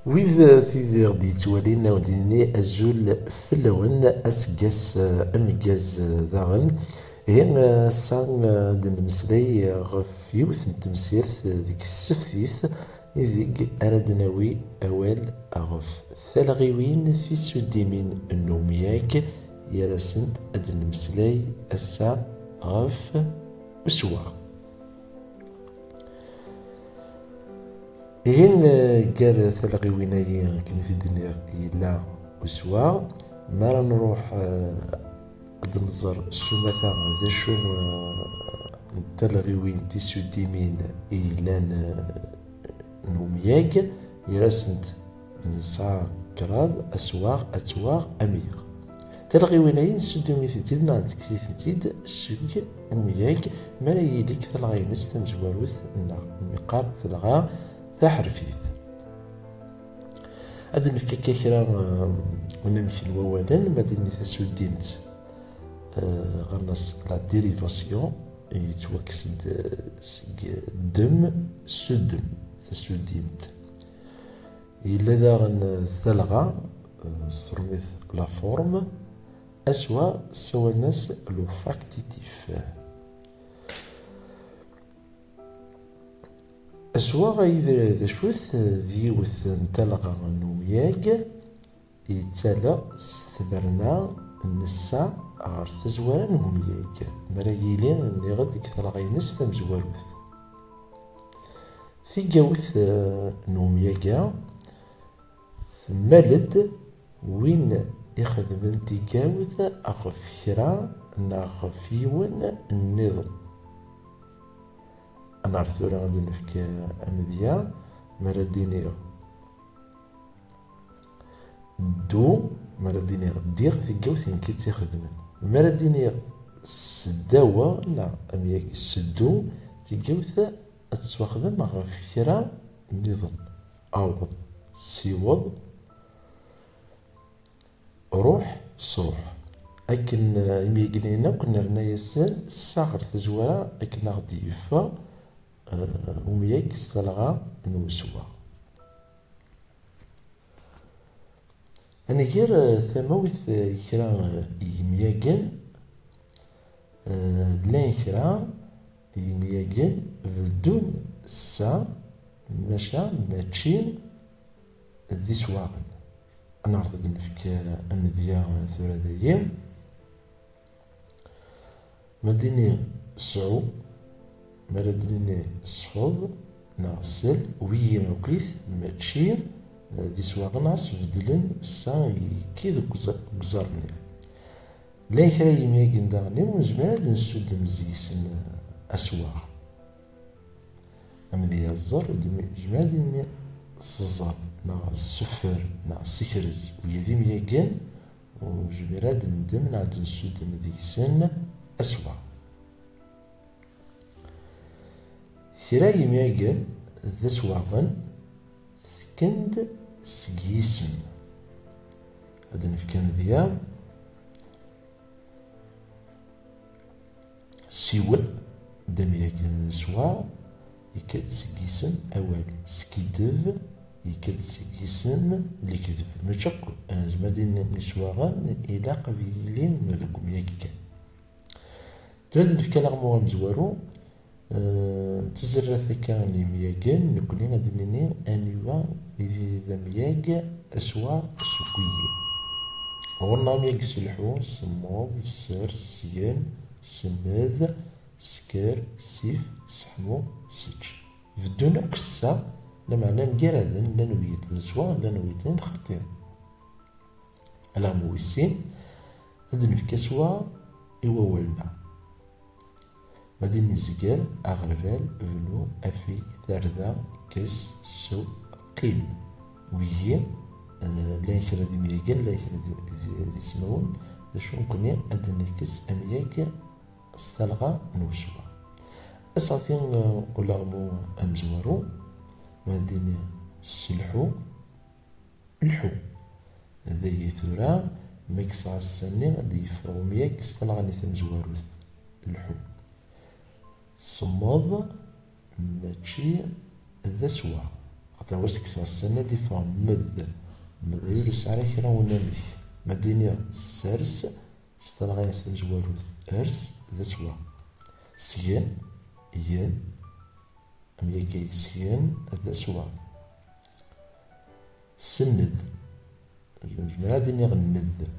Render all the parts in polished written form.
وإذا تيدي غدي يتوالينا وديني أزول فلون أسقاس أمقاز داغن هي سان دنمسلي غف يوث نتمسيرت ديك السفتيث ذيك أردناوي أوال أغف ثلغيوين في سديمين النومياك يرسنت أدنمسلي أسا غف أسواق هين قال ثلغي ويناي كان في الدنيا يلا وسوا ما راه نروح نزر السماثة ذا شو ثلغي وين تيسو ديمين إيلان نومياك يرسنت نسا كراد أسواق أتواق أمير ثلغي ويناي نسدو في تيدنا نتكسي في تيد السوق أمياك ما لا يليك ثلغي نستنجواروث مقار ثلغا تحرفيث هاد نفكا كرا ونمشي الووالا ماديني تسودينت غنص لا ديريفاسيون يتوكسد الدم سدم تسودينت إلا داغن ثلغا ستروميث لا فورم أسوا سوا الناس لو فاكتيتيف أسواغ إذا شوث ديوث نتلغى النومياك يتسالى ستبرنا النسا غار تزوار نومياك مرايلين اللي غد يكثر غينس تمزواروث في جوث نومياك مالد وين يخدم تيجاوث أغف كرا ناغف يون النظم أنا عرفتو غادي نفك أمديا مرا دينيغ دو مرا دينيغ ديغ في الجوثين كي تيخدمن مرا دينيغ سداوة لا أمياك السدو تيجوث أتواخدم غف كرا نظام أوض سيوض روح صروح أكن يميقنينا كنا رنا يسال الساغر تزوارا أكن غدي يفا ومياك استلغى نوسوا أنا غير ثموث كرا يمياقن لين كرا يمياقن بدون سا ماشا ماتشين ذي سواغن أنا عرفت نفك أمديا ثورة دايم مديني سعو مردني صفوض نغسل ويا وكيف ماتشي دي سواغناس بدلن سا كيد قزرني لا كرا يمياقن داغني ونجمع نسود مزيسن أسواغ أمديا الزر جمع ديني الزر نا السفر نا السكرز ويا ذي مياقن وجبراد ندم نعد نسود مزيسن أسواغ كرا يمياقن ذا سواغن ثكند سقيسم هذا نفكان ذيا سيول دا مياقن سواغ يكاد سقيسم أول سكيدف يكاد سقيسم اللي كذب مجق زمادين نسواغن إلى قبيلين مذوق مياقن تهذا نفكان لغمو مزوارو تزرث كان مياقن نكوني غادي نيني انيوا ذا مياق اسوا سكوية غورنا مياق سلحو سموض سر سيان سماذ سكر سيف سحمو سج بدون كسا لمعنى مقرادا لا نويت الزوا لا نويتين خطير على مويسين هاد نفكا سوا إوا ولنا مدينة الزقال أغربال فلو أفي ثردة كس سو قيل ويجي لا يكرا دي مياقل لا يكرا دي سماون ذا شو نكوني أدنى كس أمياق استلغى نوسوا أسعطين قلغمو أمزوارو مدينة السلحو الحو ذا يثورا مكسع السنة غادي يفرو مياق استلغى نثم زواروث الحو صماض ماشي ذا سوا تاوسك سنة دي مد مد يسعى كرا ونامك مدينة سارس ستلغي سنجوارو أرس ذا سوا سيان ين أم يجي سيان ذا سوا سند جمرا ديني غند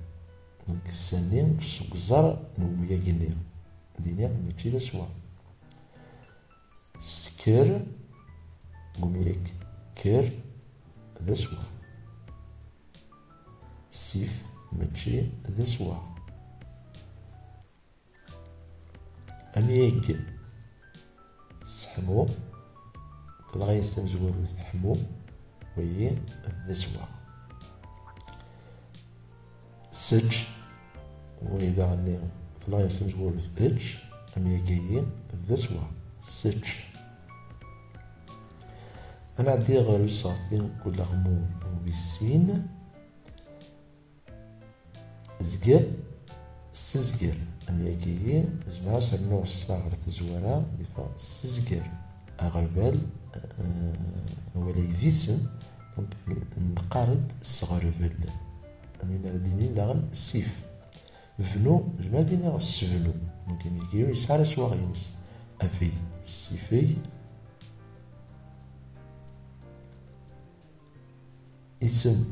دونك السنين سوكزار نوميا جني ديني ماشي ذا سوا سكر قوميك كر ذا سوا سيف ماشي ذا سوا أميك سحمو تلغي يستنجور حمو وهي ذا سوا سج وإذا غني تلغي يستنجور إج أميك هي ذا سوا سج أنا عندي غير يساطين كل غمو بالسين زقر سزقر أميكي جماعة سنوع الصغر تزورا دفا سزقر أغربال ولي فيسن نقارد الصغر فل أمين رديني داغن السيف فنو جماعة دينا السفنو ممكن يجيو يسعى سواغينس أفي السيفي اسم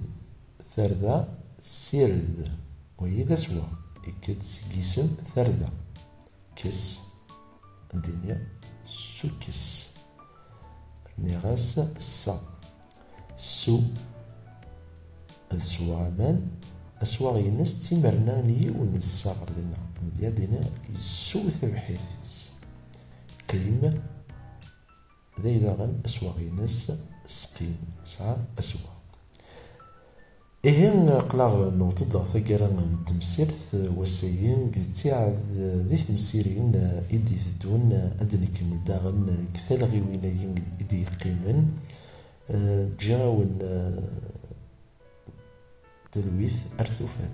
ثردة سيرد وهي ذا سوا يكد سيسم ثردة كس الدنيا سوكس نغاس السا سو السوامان أسواغ ينس تيمرنا نيون الصغر دينا بيدنا يسو ثبحيث قيمة ذا إذا غن أسواغ ينس سقيم سعى أسواغ إهين قلاغ نوتضع ثقرا تمسيرث وسيين قلتي ذي تمسيرين إدي ثدون أدنك ملداغن كثالغي وينين إدي قيمن جاون تلويث أرثوفات